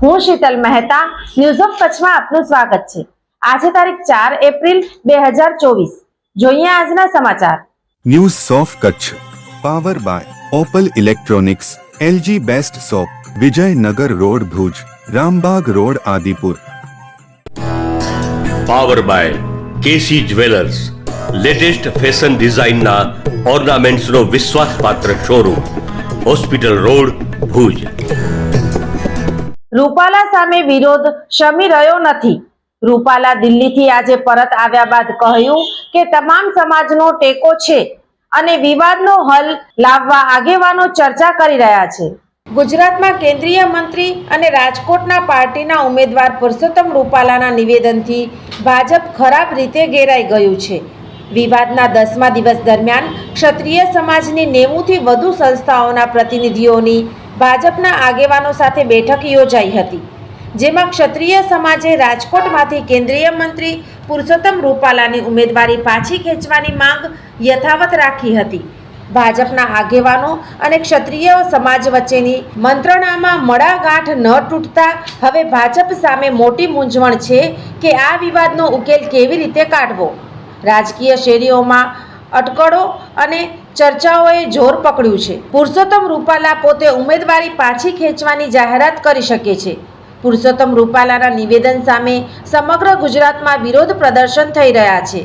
હું Sheetal Mehta news of કચ્છમાં આપનું સ્વાગત છે। આજે તારીખ 4 એપ્રિલ 2024 જોઈએ આજના સમાચાર। News of Kutch power by opal electronics, LG best shop, Vijaynagar road Bhuj, Rambag road Adipur. Power by KC jewellers, latest fashion ડિઝાઇનના ઓર્નામેન્ટ્સનો વિશ્વાસપાત્ર showroom, hospital road Bhuj. Rupala સામે વિરોધ શમી રહ્યો નથી। રૂપાલા દિલ્હીથી આજે પરત આવ્યા બાદ કહ્યું કે તમામ સમાજનો ટેકો છે અને વિવાદનો હલ લાવવા આગેવાનો ચર્ચા કરી રહ્યા છે। ગુજરાતમાં કેન્દ્રીય મંત્રી અને રાજકોટના પાર્ટીના ઉમેદવાર પુરુષોત્તમ રૂપાલાના નિવેદનથી ભાજપ ખરાબ રીતે ઘેરાઈ ગયું છે। વિવાદના 10મા દિવસ દરમિયાન ક્ષત્રિય સમાજની 90થી વધુ સંસ્થાઓના પ્રતિનિધિઓની ભાજપના આગેવાનો સાથે બેઠક યોજાઈ હતી, જેમાં ક્ષત્રિય સમાજે રાજકોટમાંથી કેન્દ્રીય મંત્રી પુરુષોત્તમ રૂપાલાની ઉમેદવારી પાછી ખેંચવાની માંગ યથાવત રાખી હતી। ભાજપના આગેવાનો અને ક્ષત્રિય સમાજ વચ્ચેની મંત્રણામાં મડાગાંઠ ન તૂટતા હવે ભાજપ સામે મોટી મૂંઝવણ છે કે આ વિવાદનો ઉકેલ કેવી રીતે કાઢવો। રાજકીય શેરીઓમાં અટકળો અને ચર્ચાઓએ જોર પકડ્યું છે। પુરુષોત્તમ રૂપાલા પોતે ઉમેદવારી પાછી ખેંચવાની જાહેરાત કરી શકે છે। પુરુષોત્તમ રૂપાલાના નિવેદન સામે સમગ્ર ગુજરાતમાં વિરોધ પ્રદર્શન થઈ રહ્યા છે।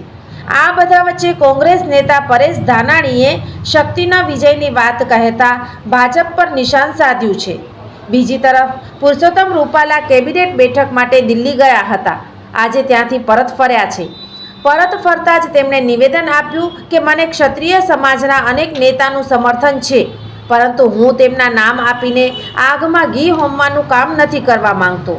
આ બધા વચ્ચે કોંગ્રેસ નેતા પરેશ ધાનાણીએ શક્તિના વિજયની વાત કહેતા ભાજપ પર નિશાન સાધ્યું છે। બીજી તરફ પુરુષોત્તમ રૂપાલા કેબિનેટ બેઠક માટે દિલ્હી ગયા હતા, આજે ત્યાંથી પરત ફર્યા છે। પરત ફરતા જ તેમણે નિવેદન આપ્યું કે મને ક્ષત્રિય સમાજના અનેક નેતાનું સમર્થન છે, પરંતુ હું તેમના નામ આપીને આગમાં ઘી હોમવાનું કામ નથી કરવા માંગતો।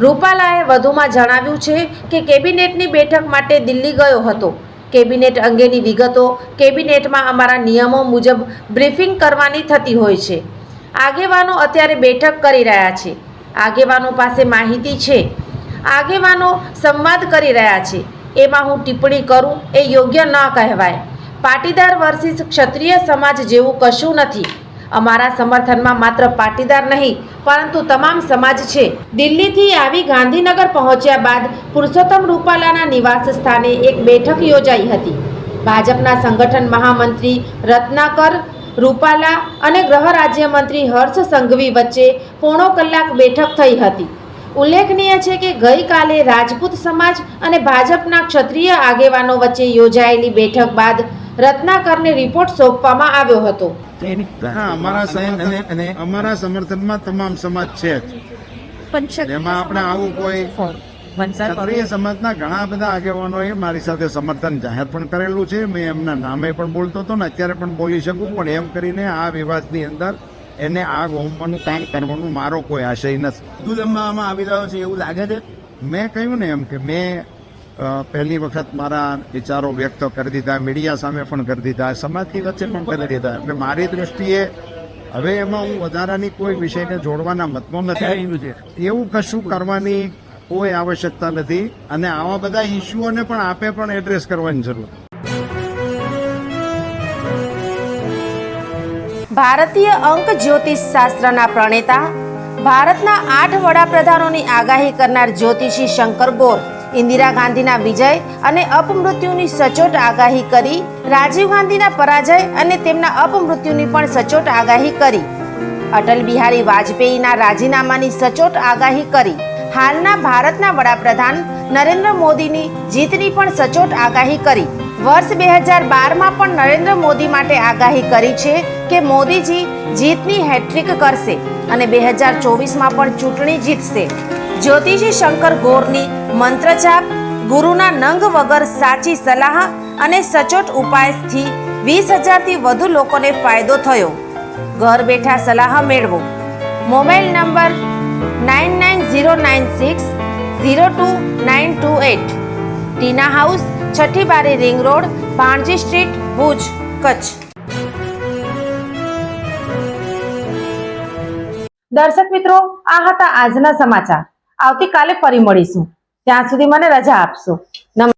રૂપાલાએ વધુમાં જણાવ્યું છે કે કેબિનેટની બેઠક માટે દિલ્હી ગયો હતો। કેબિનેટ અંગેની વિગતો કેબિનેટમાં અમારા નિયમો મુજબ બ્રીફિંગ કરવાની થતી હોય છે। આગેવાનો અત્યારે બેઠક કરી રહ્યા છે, આગેવાનો પાસે માહિતી છે, આગેવાનો સંવાદ કરી રહ્યા છે, એમાં હું ટિપ્પણી કરું એ યોગ્ય ન કહેવાય। પાટીદાર વર્સિસ ક્ષત્રિય સમાજ જેવું કશું નથી। અમારા સમર્થનમાં માત્ર પાટીદાર નહીં પરંતુ તમામ સમાજ છે। દિલ્હીથી આવી ગાંધીનગર પહોંચ્યા બાદ પુરુષોત્તમ રૂપાલાના નિવાસ સ્થાને એક બેઠક યોજાઈ હતી। ભાજપના સંગઠન મહામંત્રી રત્નાકર રૂપાલા અને ગૃહ રાજ્યમંત્રી હર્ષ સંઘવી વચ્ચે પોણો કલાક બેઠક થઈ હતી। ઉલ્લેખનીય છે કે ગઈકાલે રાજપૂત સમાજ અને ભાજપના ક્ષત્રિય આગેવાનો વચ્ચે યોજાયેલી બેઠક બાદ રત્નાકરને રિપોર્ટ સોંપવામાં આવ્યો હતો। અમારા સમર્થનમાં તમામ સમાજ છે, એમાં આપણે આવું કોઈ ક્ષત્રિય સમાજના ઘણા બધા આગેવાનોએ મારી સાથે સમર્થન જાહેર પણ કરેલું છે। મેં એમના નામે પણ બોલતો હતો ને અત્યારે પણ બોલી શકું, પણ એમ કરીને આ વિવાદની અંદર એને આગ હોમવાનું કામ કરવાનું મારો કોઈ આશય નથી। લંબાવવામાં આવી રહ્યો છે એવું લાગે છે? મેં કહ્યું ને એમ કે મેં પહેલી વખત મારા વિચારો વ્યક્ત કરી દીધા, મીડિયા સામે પણ કરી દીધા, સમાજની વચ્ચે પણ કરી દીધા। એટલે મારી દ્રષ્ટિએ હવે એમાં હું વધારાની કોઈ વિષયને જોડવાના મતમાં નથી। એવું કશું કરવાની કોઈ આવશ્યકતા નથી અને આવા બધા ઇસ્યુઓને પણ આપે પણ એડ્રેસ કરવાની જરૂર। ભારતીય અંક જ્યોતિષ શાસ્ત્રના પ્રણેતા, ભારતના 8 વડાપ્રધાનોની આગાહી કરનાર જ્યોતિષી શંકર ગોર ઇન્દિરા ગાંધીના વિજય અને અપમૃત્યુની સચોટ આગાહી કરી, રાજીવ ગાંધીના પરાજય અને તેમના અપમૃત્યુની પણ સચોટ આગાહી કરી, અટલ બિહારી વાજપેયીના રાજીનામાની સચોટ આગાહી કરી, હાલના ભારતના વડાપ્રધાન નરેન્દ્ર મોદીની જીતની પણ સચોટ આગાહી કરી। વર્ષ 2012માં પણ નરેન્દ્ર મોદી માટે આગાહી કરી છે કે મોદીજી જીતની હેટ્રિક કરશે અને 2024માં પણ ચૂંટણી જીતશે। જ્યોતિષી શંકર ગોરની મંત્રજાપ, ગુરુના નંગ વગર સાચી સલાહ અને સચોટ ઉપાયથી 20,000થી વધુ લોકોને ફાયદો થયો। ઘર બેઠા સલાહ મેળવો। મોબાઈલ નંબર 9909602928, ટીના હાઉસ, છઠ્ઠી બારી ring road, Bhanji street, Bhuj, Kutch. દર્શક મિત્રો, આ હતા આજના સમાચાર। આવતીકાલે ફરી મળીશું, ત્યાં સુધી મને રજા આપશો। નમસ્કાર।